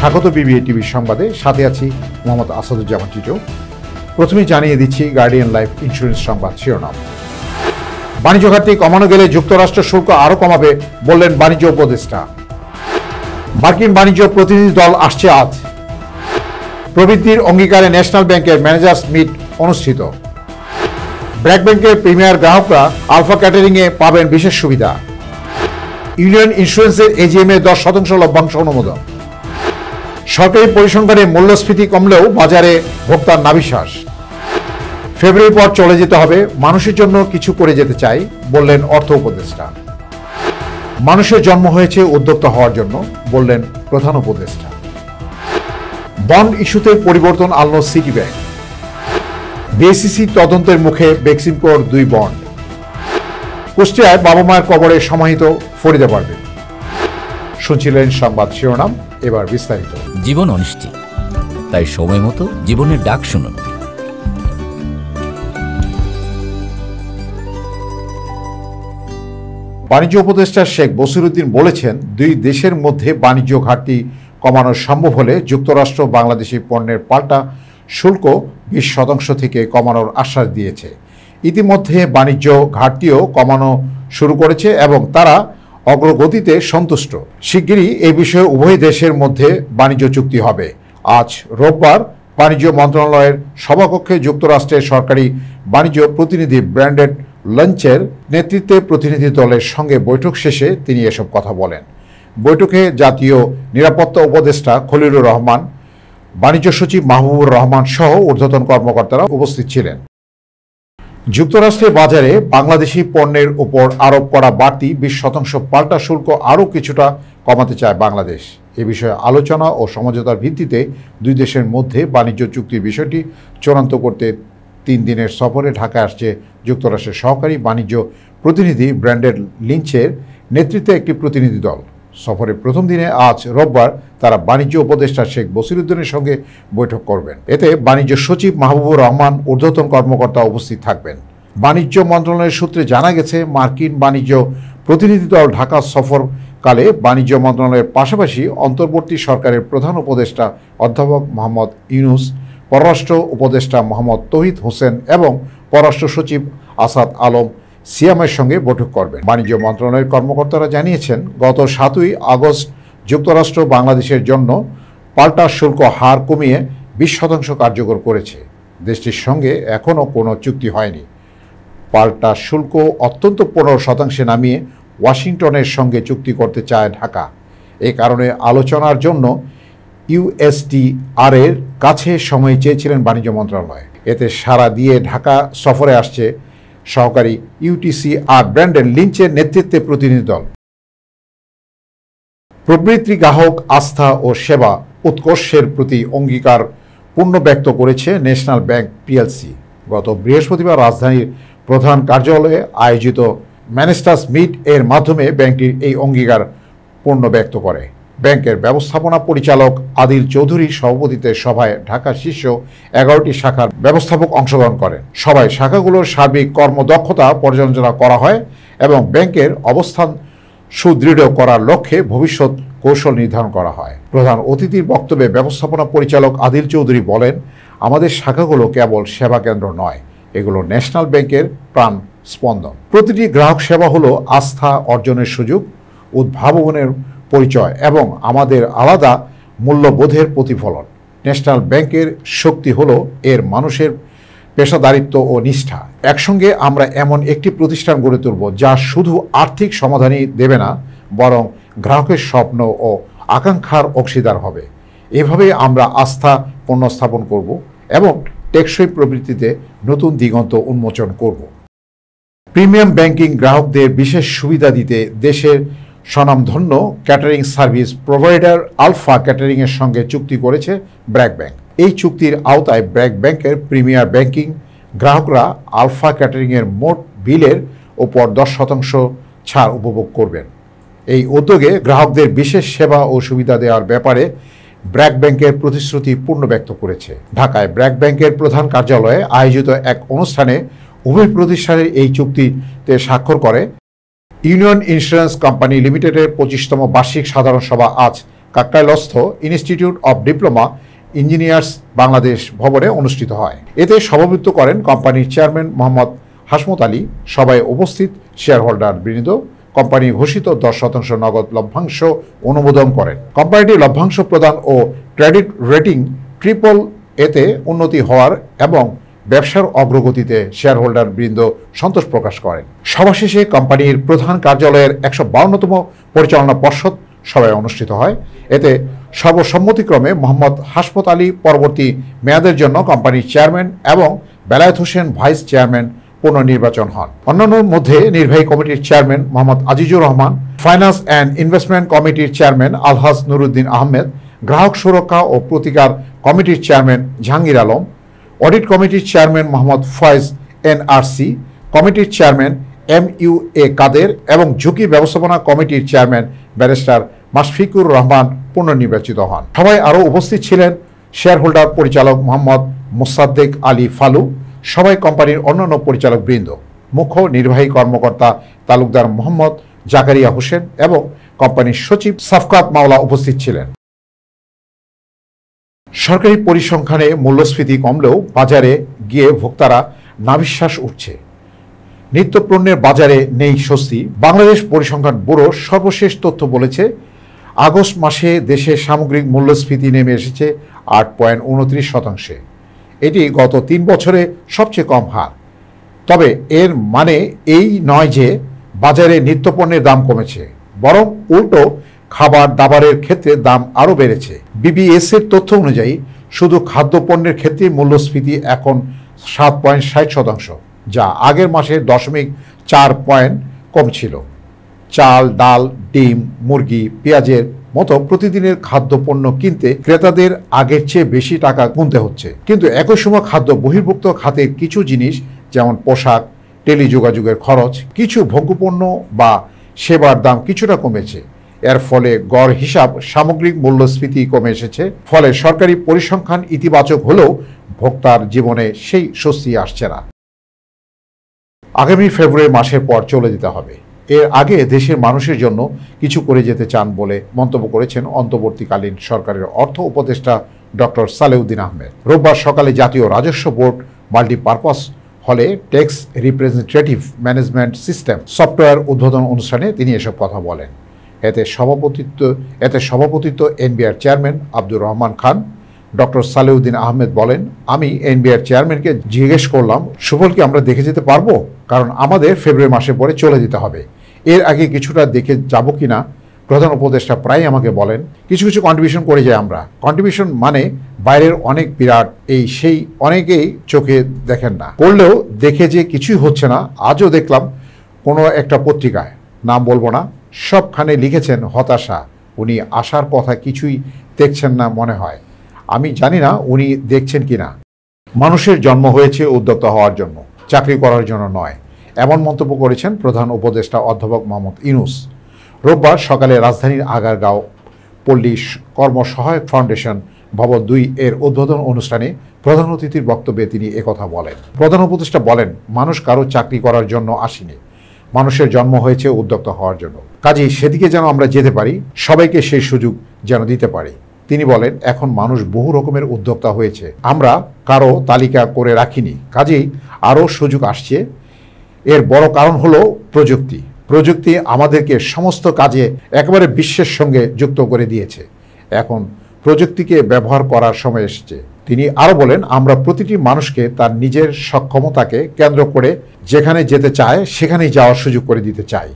স্বাগত বিবিএ টিভির সংবাদে, সাথে আছি মোহাম্মদ আসাদুজ্জামান টিটো। প্রথমেই জানিয়ে দিচ্ছি গার্ডিয়ান লাইফ ইন্স্যুরেন্স সংবাদ শিরোনাম। বাণিজ্য ঘাটতি কমানো গেলে যুক্তরাষ্ট্র শুল্ক আরও কমাবে বললেন বাণিজ্য উপদেষ্টা। মার্কিন বাণিজ্য প্রতিনিধি দল আসছে আজ। প্রবৃদ্ধির অঙ্গীকারে ন্যাশনাল ব্যাংকের ম্যানেজার্স মিট অনুষ্ঠিত। ব্র্যাক ব্যাংকের প্রিমিয়ার গ্রাহকরা আলফা ক্যাটারিংয়ে পাবেন বিশেষ সুবিধা। ইউনিয়ন ইন্স্যুরেন্সের এজিএম এ 10% লভ্যাংশ অনুমোদন। সরকারি পরিসংখ্যানে মূল্যস্ফীতি কমলেও বাজারে ভোক্তার নাভিশ্বাস। ফেব্রুয়ারির পর চলে যেতে হবে, মানুষের জন্য কিছু করে যেতে চাই বললেন অর্থ উপদেষ্টা। মানুষের জন্ম হয়েছে উদ্যোক্তা হওয়ার জন্য বললেন প্রধান উপদেষ্টা। বন্ড ইস্যুতে পরিবর্তন আনল সিটি ব্যাংক। বিএসইসি তদন্তের মুখে বেক্সিমকোর 2 বন্ড। কুষ্টিয়ায় বাবা মায়ের কবরে সমাহিত ফরিদা পারভীন। শুনছিলেন সংবাদ শিরোনাম, এবার বিস্তারিত। জীবন অনিশ্চিত, তাই সময় মতো জীবনের ডাক শুনুন। বাণিজ্য উপদেষ্টা শেখ বসিরউদ্দিন বলেছেন, 2 দেশের মধ্যে বাণিজ্য ঘাটতি কমানো সম্ভব হলে যুক্তরাষ্ট্র বাংলাদেশি পণ্যের পাল্টা শুল্ক 20% থেকে কমানোর আশ্বাস দিয়েছে। ইতিমধ্যে বাণিজ্য ঘাটতিও কমানো শুরু করেছে এবং তারা অগ্রগতিতে সন্তুষ্ট। শিগগিরই এই বিষয়ে উভয় দেশের মধ্যে বাণিজ্য চুক্তি হবে। আজ রোববার বাণিজ্য মন্ত্রণালয়ের সভাকক্ষে যুক্তরাষ্ট্রের সরকারি বাণিজ্য প্রতিনিধি ব্র্যান্ডেন লঞ্চের নেতৃত্বে প্রতিনিধি দলের সঙ্গে বৈঠক শেষে তিনি এসব কথা বলেন। বৈঠকে জাতীয় নিরাপত্তা উপদেষ্টা খলিলুর রহমান, বাণিজ্য সচিব মাহবুবুর রহমান সহ ঊর্ধ্বতন কর্মকর্তারা উপস্থিত ছিলেন। যুক্তরাষ্ট্রের বাজারে বাংলাদেশি পণ্যের উপর আরোপ করা বাড়তি 20% পাল্টা শুল্ক আরও কিছুটা কমাতে চায় বাংলাদেশ। এ বিষয়ে আলোচনা ও সমঝোতার ভিত্তিতে 2 দেশের মধ্যে বাণিজ্য চুক্তির বিষয়টি চূড়ান্ত করতে 3 দিনের সফরে ঢাকায় আসছে যুক্তরাষ্ট্রের সহকারী বাণিজ্য প্রতিনিধি ব্র্যান্ডেন লিঞ্চের নেতৃত্বে একটি প্রতিনিধি দল। সফরের প্রথম দিনে আজ রোববার তারা বাণিজ্য উপদেষ্টা শেখ বসিরউদ্দিনের সঙ্গে বৈঠক করবেন। এতে বাণিজ্য সচিব মাহবুবুর রহমান ঊর্ধ্বতন কর্মকর্তা উপস্থিত থাকবেন। বাণিজ্য মন্ত্রণালয়ের সূত্রে জানা গেছে, মার্কিন বাণিজ্য প্রতিনিধি দল ঢাকা সফরকালে বাণিজ্য মন্ত্রণালয়ের পাশাপাশি অন্তর্বর্তী সরকারের প্রধান উপদেষ্টা অধ্যাপক মোহাম্মদ ইউনুস, পররাষ্ট্র উপদেষ্টা মোহাম্মদ তৌহিদ হোসেন এবং পররাষ্ট্র সচিব আসাদ আলম সিয়ামের সঙ্গে বৈঠক করবেন। বাণিজ্য মন্ত্রণালয়ের কর্মকর্তারা জানিয়েছেন, গত 7ই আগস্ট যুক্তরাষ্ট্র বাংলাদেশের জন্য পাল্টা শুল্ক হার কমিয়ে 20% কার্যকর করেছে। দেশটির সঙ্গে এখনও কোনো চুক্তি হয়নি। পাল্টা শুল্ক অত্যন্ত 15% নামিয়ে ওয়াশিংটনের সঙ্গে চুক্তি করতে চায় ঢাকা। এ কারণে আলোচনার জন্য ইউএসটিআর এর কাছে সময় চেয়েছিলেন বাণিজ্য মন্ত্রণালয়। এতে সাড়া দিয়ে ঢাকা সফরে আসছে সহকারী ইউটিসিআর ব্র্যান্ডেন লিঞ্চের নেতৃত্বে প্রতিনিধি দল। প্রবৃদ্ধি, গ্রাহক আস্থা ও সেবা উৎকর্ষের প্রতি অঙ্গীকার পূর্ণ ব্যক্ত করেছে ন্যাশনাল ব্যাংক পিএলসি। গত বৃহস্পতিবার রাজধানীর প্রধান কার্যালয়ে আয়োজিত ম্যানেজার্স মিট এর মাধ্যমে ব্যাংকটির এই অঙ্গীকার পূর্ণ ব্যক্ত করে। ব্যাংকের ব্যবস্থাপনা পরিচালক আদিল চৌধুরীর সভাপতিত্বে সভায় ঢাকা শীর্ষ 11টি শাখার ব্যবস্থাপক অংশগ্রহণ করেন। সভায় শাখাগুলোর সার্বিক কর্মদক্ষতা পর্যালোচনা করা হয় এবং ব্যাংকের অবস্থান সুদৃঢ় করার লক্ষ্যে ভবিষ্যৎ কৌশল নির্ধারণ করা হয়। প্রধান অতিথির বক্তব্যে ব্যবস্থাপনা পরিচালক আদিল চৌধুরী বলেন, আমাদের শাখাগুলো কেবল সেবা কেন্দ্র নয়, এগুলো ন্যাশনাল ব্যাংকের প্রাণ স্পন্দন। প্রতিটি গ্রাহক সেবা হলো আস্থা অর্জনের সুযোগ, উদ্ভাবনের পরিচয় এবং আমাদের আলাদা মূল্যবোধের প্রতিফলন। ন্যাশনাল ব্যাংকের শক্তি হলো এর মানুষের পেশাদারিত্ব ও নিষ্ঠা। একসঙ্গে আমরা এমন একটি প্রতিষ্ঠান গড়ে তুলব যা শুধু আর্থিক সমাধানই দেবে না, বরং গ্রাহকের স্বপ্ন ও আকাঙ্ক্ষার অংশীদার হবে। এভাবে আমরা আস্থা পুনঃস্থাপন করব এবং টেকসই প্রবৃত্তিতে নতুন দিগন্ত উন্মোচন করব। প্রিমিয়াম ব্যাংকিং গ্রাহকদের বিশেষ সুবিধা দিতে দেশের স্বনামধন্য ক্যাটারিং সার্ভিস প্রোভাইডার আলফা ক্যাটারিংয়ের সঙ্গে চুক্তি করেছে ব্র্যাক ব্যাংক। এই চুক্তির আওতায় ব্র্যাক ব্যাংকের প্রিমিয়ার ব্যাংকিং গ্রাহকরা আলফা ক্যাটারিংয়ের মোট বিলের ওপর 10% ছাড় উপভোগ করবেন। এই উদ্যোগে গ্রাহকদের বিশেষ সেবা ও সুবিধা দেওয়ার ব্যাপারে ব্র্যাক ব্যাংকের প্রতিশ্রুতি পূর্ণ ব্যক্ত করেছে। ঢাকায় ব্র্যাক ব্যাংকের প্রধান কার্যালয়ে আয়োজিত এক অনুষ্ঠানে উভয় প্রতিষ্ঠানের এই চুক্তিতে স্বাক্ষর করে। ইউনিয়ন ইন্স্যুরেন্স কোম্পানি লিমিটেডের 25তম বার্ষিক সাধারণ সভা আজ কাকরাইলস্থ institute of diploma engineers Bangladesh ভবনে অনুষ্ঠিত হয়। এতে সভাপতিত্ব করেন কোম্পানির চেয়ারম্যান মোহাম্মদ হাসমত আলী। সভায় উপস্থিত শেয়ার হোল্ডার বৃন্দ কোম্পানি ঘোষিত 10% নগদ লভ্যাংশ অনুমোদন করেন। কোম্পানিটি লভ্যাংশ প্রদান ও ক্রেডিট রেটিং AAA-তে উন্নতি হওয়ার এবং ব্যবসার অগ্রগতিতে শেয়ার হোল্ডার বৃন্দ সন্তোষ প্রকাশ করেন। সভা শেষে কোম্পানির প্রধান কার্যালয়ের 152তম পরিচালনা পর্ষদ সভায় অনুষ্ঠিত হয়। এতে সর্বসম্মতিক্রমে মোহাম্মদ হাসমত আলী পরবর্তী মেয়াদের জন্য কোম্পানির চেয়ারম্যান এবং বেলায়েত হোসেন ভাইস চেয়ারম্যান পুনর্নির্বাচন হন। অন্যান্যর মধ্যে নির্বাহী কমিটির chairman Mohammad Azizur Rahman, finance and investment কমিটির চেয়ারম্যান আলহাজ নুরুদ্দিন আহমেদ, গ্রাহক সুরক্ষা ও প্রতিকার কমিটির চেয়ারম্যান জাহাঙ্গীর আলম, অডিট কমিটির চেয়ারম্যান মোহাম্মদ ফয়েজ NRC, কমিটির চেয়ারম্যান MUA কাদের এবং ঝুঁকি ব্যবস্থাপনা কমিটির চেয়ারম্যান ব্যারিস্টার মাশফিকুর রহমান পুনর্নির্বাচিত হন। সভায় আরও উপস্থিত ছিলেন শেয়ার হোল্ডার পরিচালক মোহাম্মদ মোসাদ্দেক আলী ফালু, সবাই কোম্পানির অন্যান্য পরিচালক বৃন্দ, মুখ্য নির্বাহী কর্মকর্তা তালুকদার মোহাম্মদ জাকারিয়া হোসেন এবং কোম্পানির সচিব সাফকাত মাওলা উপস্থিত ছিলেন। সরকারি পরিসংখ্যানে মূল্যস্ফীতি কমলেও বাজারে গিয়ে ভোক্তারা নাভিশ্বাস উঠছে। নিত্যপণ্যের বাজারে নেই স্বস্তি। বাংলাদেশ পরিসংখ্যান ব্যুরো সর্বশেষ তথ্য বলেছে, আগস্ট মাসে দেশে সামগ্রিক মূল্যস্ফীতি নেমে এসেছে 8.29%। এটি গত 3 বছরে সবচেয়ে কম হার। তবে এর মানে এই নয় যে বাজারে নিত্যপণ্যের দাম কমেছে, বরং উল্টো খাবার দাবারের ক্ষেত্রে দাম আরও বেড়েছে। BBS-এর তথ্য অনুযায়ী শুধু খাদ্যপণ্যের ক্ষেত্রে মূল্যস্ফীতি এখন 7.60%, যা আগের মাসে 0.4 পয়েন্ট কম ছিল। চাল, ডাল, ডিম, মুরগি, পেঁয়াজের মতো প্রতিদিনের খাদ্যপণ্য কিনতে ক্রেতাদের আগের চেয়ে বেশি টাকা গুনতে হচ্ছে। কিন্তু একই সময় খাদ্য বহির্ভুক্ত খাতের কিছু জিনিস যেমন পোশাক, টেলিযোগাযোগের খরচ, কিছু ভোগ্যপণ্য বা সেবার দাম কিছুটা কমেছে। এর ফলে গড় হিসাব সামগ্রিক মূল্যস্ফীতি কমে এসেছে। ফলে সরকারি পরিসংখ্যান ইতিবাচক হলেও ভোক্তার জীবনে সেই স্বস্তি আসছে না। আগামী ফেব্রুয়ারি মাসের পর চলে যেতে হবে। এর আগে দেশের মানুষের জন্য কিছু করে যেতে চান বলে মন্তব্য করেছেন অন্তর্বর্তীকালীন সরকারের অর্থ উপদেষ্টা ডক্টর সালেউদ্দিন আহমেদ। রোববার সকালে জাতীয় রাজস্ব বোর্ড মাল্টিপারপাস হলে tax representative management system software উদ্বোধন অনুষ্ঠানে তিনি এসব কথা বলেন। এতে সভাপতিত্ব NBR chairman Abdur Rahman Khan. Doctor Salehuddin Ahmed বলেন, আমি NBR চেয়ারম্যানকে জিজ্ঞেস করলাম, সুফলকে আমরা দেখে যেতে পারবো? কারণ আমাদের ফেব্রুয়ারি মাসের পরে চলে যেতে হবে। এর আগে কিছুটা দেখে যাব কিনা প্রধান উপদেষ্টা প্রায় আমাকে বলেন, কিছু কিছু কন্ট্রিবিউশন করে যাই আমরা। কন্ট্রিবিউশন মানে বাইরের অনেক বিরাট এই সেই অনেকেই চোখে দেখেন না, করলেও দেখে যে কিছুই হচ্ছে না। আজও দেখলাম কোনো একটা পত্রিকায়, নাম বলবো না, সবখানে লিখেছেন হতাশা, উনি আসার কথা কিছুই দেখছেন না মনে হয়। আমি জানি না উনি দেখছেন কিনা। মানুষের জন্ম হয়েছে উদ্যোক্তা হওয়ার জন্য, চাকরি করার জন্য নয়, এমন মন্তব্য করেছেন প্রধান উপদেষ্টা অধ্যাপক মোহাম্মদ ইউনূস। রোববার সকালে রাজধানীর আগারগাঁও পল্লী কর্মসহায়ক ফাউন্ডেশন ভবন 2 এর উদ্বোধন অনুষ্ঠানে প্রধান অতিথির বক্তব্যে তিনি একথা বলেন। প্রধান উপদেষ্টা বলেন, মানুষ কারো চাকরি করার জন্য আসেনি, মানুষের জন্ম হয়েছে উদ্যোক্তা হওয়ার জন্য। কাজেই সেদিকে যেন আমরা যেতে পারি, সবাইকে সেই সুযোগ যেন দিতে পারি। তিনি বলেন, এখন মানুষ বহু রকমের উদ্যোক্তা হয়েছে, আমরা কারো তালিকা করে রাখিনি, কাজেই আরও সুযোগ আসছে। এর বড় কারণ হলো প্রযুক্তি। প্রযুক্তি আমাদেরকে সমস্ত কাজে একেবারে বিশ্বের সঙ্গে যুক্ত করে দিয়েছে। এখন প্রযুক্তিকে ব্যবহার করার সময় এসেছে। তিনি আরও বলেন, আমরা প্রতিটি মানুষকে তার নিজের সক্ষমতাকে কেন্দ্র করে যেখানে যেতে চায় সেখানেই যাওয়ার সুযোগ করে দিতে চাই।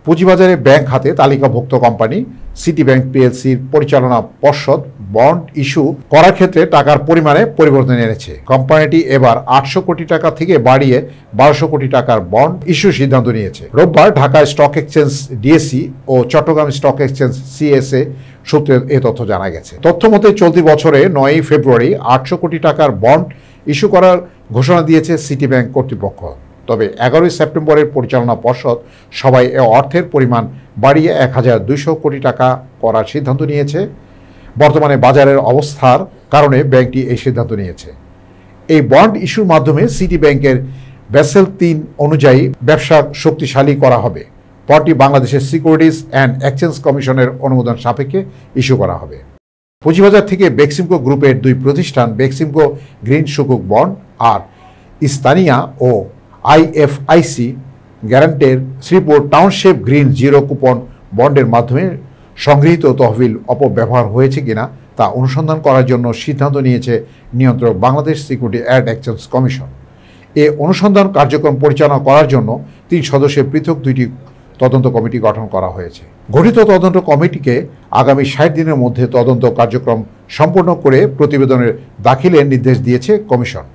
পুঁজিবাজারে ব্যাংক খাতে তালিকাভুক্ত কোম্পানি সিটি ব্যাংক PLCর পরিচালনা পর্ষদ বন্ড ইস্যু করার ক্ষেত্রে টাকার পরিমাণে পরিবর্তন এনেছে। কোম্পানিটি এবার 800 কোটি টাকা থেকে বাড়িয়ে 1200 কোটি টাকার বন্ড ইস্যুর সিদ্ধান্ত নিয়েছে। রোববার ঢাকা স্টক এক্সচেঞ্জ DSE ও চট্টগ্রাম স্টক এক্সচেঞ্জ CSE সূত্রে এ তথ্য জানা গেছে। তথ্য মতে চলতি বছরে 9 ফেব্রুয়ারি 800 কোটি টাকার বন্ড ইস্যু করার ঘোষণা দিয়েছে সিটি ব্যাংক কর্তৃপক্ষ। তবে 11 সেপ্টেম্বরের পরিচালনা পর্ষদ সবাই এ অর্থের পরিমাণ বাড়িয়ে 1200 কোটি টাকা করার সিদ্ধান্ত নিয়েছে। বর্তমানে বাজারের অবস্থার কারণে ব্যাংকটি এই সিদ্ধান্ত নিয়েছে। এই বন্ড ইস্যুর মাধ্যমে সিটি ব্যাংকের ব্যাসেল 3 অনুযায়ী ব্যবসা শক্তিশালী করা হবে। বন্ডটি বাংলাদেশের সিকিউরিটিজ অ্যান্ড এক্সচেঞ্জ কমিশনের অনুমোদন সাপেক্ষে ইস্যু করা হবে। পুঁজিবাজার থেকে বেক্সিমকো গ্রুপের দুই প্রতিষ্ঠান বেক্সিমকো গ্রিন সুকুক বন্ড আর ইস্তানিয়া ও আইএফআইসি গ্যারান্টের Sreepur township green zero coupon বন্ডের মাধ্যমে সংগৃহীত তহবিল অপব্যবহার হয়েছে কিনা তা অনুসন্ধান করার জন্য সিদ্ধান্ত নিয়েছে নিয়ন্ত্রক Bangladesh security and exchange commission. এ অনুসন্ধান কার্যক্রম পরিচালনা করার জন্য 3 সদস্যের পৃথক 2টি তদন্ত কমিটি গঠন করা হয়েছে। গঠিত তদন্ত কমিটিকে আগামী 60 দিনের মধ্যে তদন্ত কার্যক্রম সম্পন্ন করে প্রতিবেদনের দাখিলের নির্দেশ দিয়েছে কমিশন।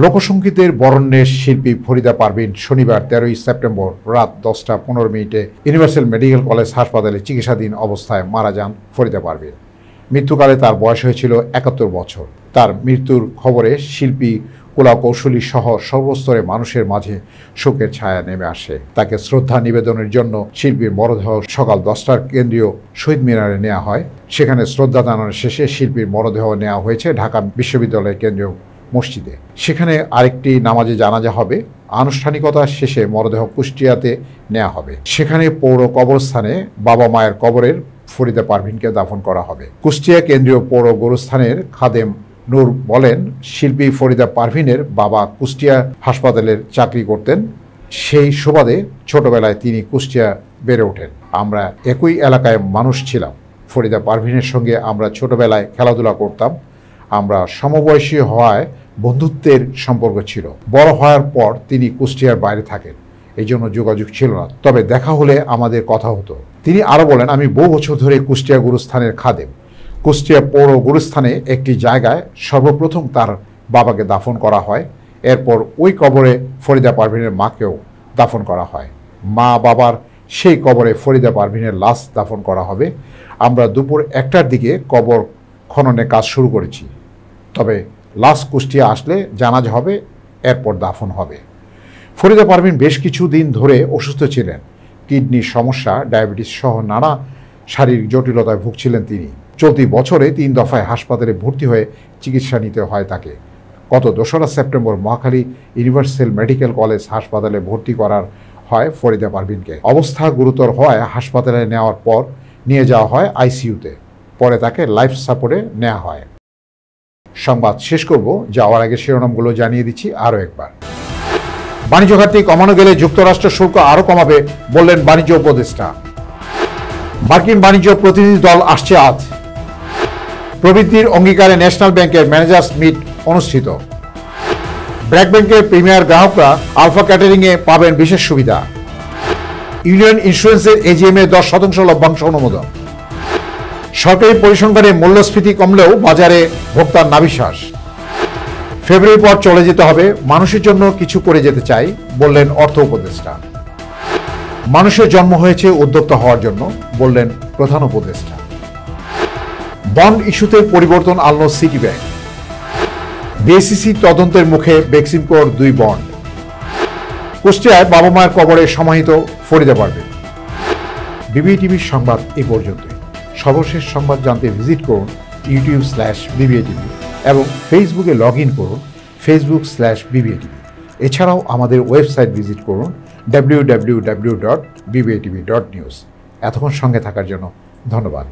লোকসঙ্গীতের বরেণ্যের শিল্পী ফরিদা পারভিন শনিবার 13 সেপ্টেম্বর রাত 10:15 ইউনিভার্সাল মেডিকেল কলেজ হাসপাতালে চিকিৎসাধীন অবস্থায় মারা যান ফরিদা পারভিন। মৃত্যুকালে তার বয়স হয়েছিল 71 বছর। তার মৃত্যুর খবরে শিল্পী, কলা কৌশলী সহ সর্বস্তরের মানুষের মাঝে শোকের ছায়া নেমে আসে। তাকে শ্রদ্ধা নিবেদনের জন্য শিল্পীর মরদেহ সকাল 10টার কেন্দ্রীয় শহীদ মিনারে নেওয়া হয়। সেখানে শ্রদ্ধা জানানোর শেষে শিল্পীর মরদেহ নেওয়া হয়েছে ঢাকা বিশ্ববিদ্যালয়ের কেন্দ্রীয় মসজিদে। সেখানে আরেকটি নামাজে জানাজা হবে। আনুষ্ঠানিকতা শেষে মরদেহ কুষ্টিয়াতে নেওয়া হবে। সেখানে পৌর কবরস্থানে বাবা মায়ের কবরের ফরিদা পারভিনকে দাফন করা হবে। কুষ্টিয়া কেন্দ্রীয় পৌর গোরস্থানের খাদেম নূর বলেন, শিল্পী ফরিদা পারভিনের বাবা কুষ্টিয়া হাসপাতালের চাকরি করতেন। সেই সুবাদে ছোটবেলায় তিনি কুষ্টিয়া বেড়ে ওঠেন। আমরা একই এলাকায় মানুষ ছিলাম। ফরিদা পারভিনের সঙ্গে আমরা ছোটবেলায় খেলাধুলা করতাম। আমরা সমবয়সী হওয়ায় বন্ধুত্বের সম্পর্ক ছিল। বড় হওয়ার পর তিনি কুষ্টিয়ার বাইরে থাকেন, এই জন্য যোগাযোগ ছিল না, তবে দেখা হলে আমাদের কথা হতো। তিনি আরও বলেন, আমি বহু বছর ধরে কুষ্টিয়া গুরুস্থানের খাদেম। কুষ্টিয়া পৌর গুরুস্থানে একটি জায়গায় সর্বপ্রথম তার বাবাকে দাফন করা হয়। এরপর ওই কবরে ফরিদা পারভিনের মাকেও দাফন করা হয়। মা বাবার সেই কবরে ফরিদা পারভিনের লাশ দাফন করা হবে। আমরা দুপুর 1টার দিকে কবর খননের কাজ শুরু করেছি, তবে লাশ কুষ্টিয়া আসলে জানাজা হবে, এরপর দাফন হবে। ফরিদা পারভিন বেশ কিছু দিন ধরে অসুস্থ ছিলেন। কিডনির সমস্যা, ডায়াবেটিস সহ নানা শারীরিক জটিলতায় ভুগছিলেন তিনি। চলতি বছরে 3 দফায় হাসপাতালে ভর্তি হয়ে চিকিৎসা নিতে হয় তাকে। গত 2রা September Mohakhali universal medical college হাসপাতালে ভর্তি করার হয় ফরিদা পারভিনকে। অবস্থা গুরুতর হওয়ায় হাসপাতালে নেওয়ার পর নিয়ে যাওয়া হয় আইসিইউতে। পরে তাকে লাইফ সাপোর্টে নেওয়া হয়। সংবাদ শেষ করব, যাওয়ার আগে শিরোনামগুলো জানিয়ে দিচ্ছি আরও একবার। বাণিজ্য ঘাটতি কমানো গেলে যুক্তরাষ্ট্র শুল্ক আরও কমাবে বললেন বাণিজ্য উপদেষ্টা। মার্কিন বাণিজ্য প্রতিনিধি দল আসছে আজ। প্রবৃদ্ধির অঙ্গীকারে ন্যাশনাল ব্যাংকের ম্যানেজার্স মিট অনুষ্ঠিত। ব্র্যাক ব্যাংকের প্রিমিয়ার গ্রাহকরা আলফা ক্যাটারিংয়ে পাবেন বিশেষ সুবিধা। ইউনিয়ন ইন্স্যুরেন্সের এজিএমে 10% লভ্যাংশ অনুমোদন। সরকারি পরিসংখ্যানে মূল্যস্ফীতি কমলেও বাজারে ভোক্তার নাভিশ্বাস। ফেব্রুয়ারির পর চলে যেতে হবে, মানুষের জন্য কিছু করে যেতে চাই বললেন অর্থ উপদেষ্টা। মানুষের জন্ম হয়েছে উদ্যোক্তা হওয়ার জন্য বললেন প্রধান উপদেষ্টা। বন্ড ইস্যুতে পরিবর্তন আনল সিটি ব্যাংক। বিএসইসি তদন্তের মুখে বেক্সিমকোর 2 বন্ড। কুষ্টিয়ায় বাবা মায়ের কবরে সমাহিত ফরিদা পারভিন। বিবিটিভির সংবাদ এই পর্যন্তই। সর্বশেষ সংবাদ জানতে ভিজিট করুন youtube/BBATV এবং ফেসবুকে লগ ইন করুন facebook/BBATV। এছাড়াও আমাদের ওয়েবসাইট ভিজিট করুন www.bbatv.news। এতক্ষণ সঙ্গে থাকার জন্য ধন্যবাদ।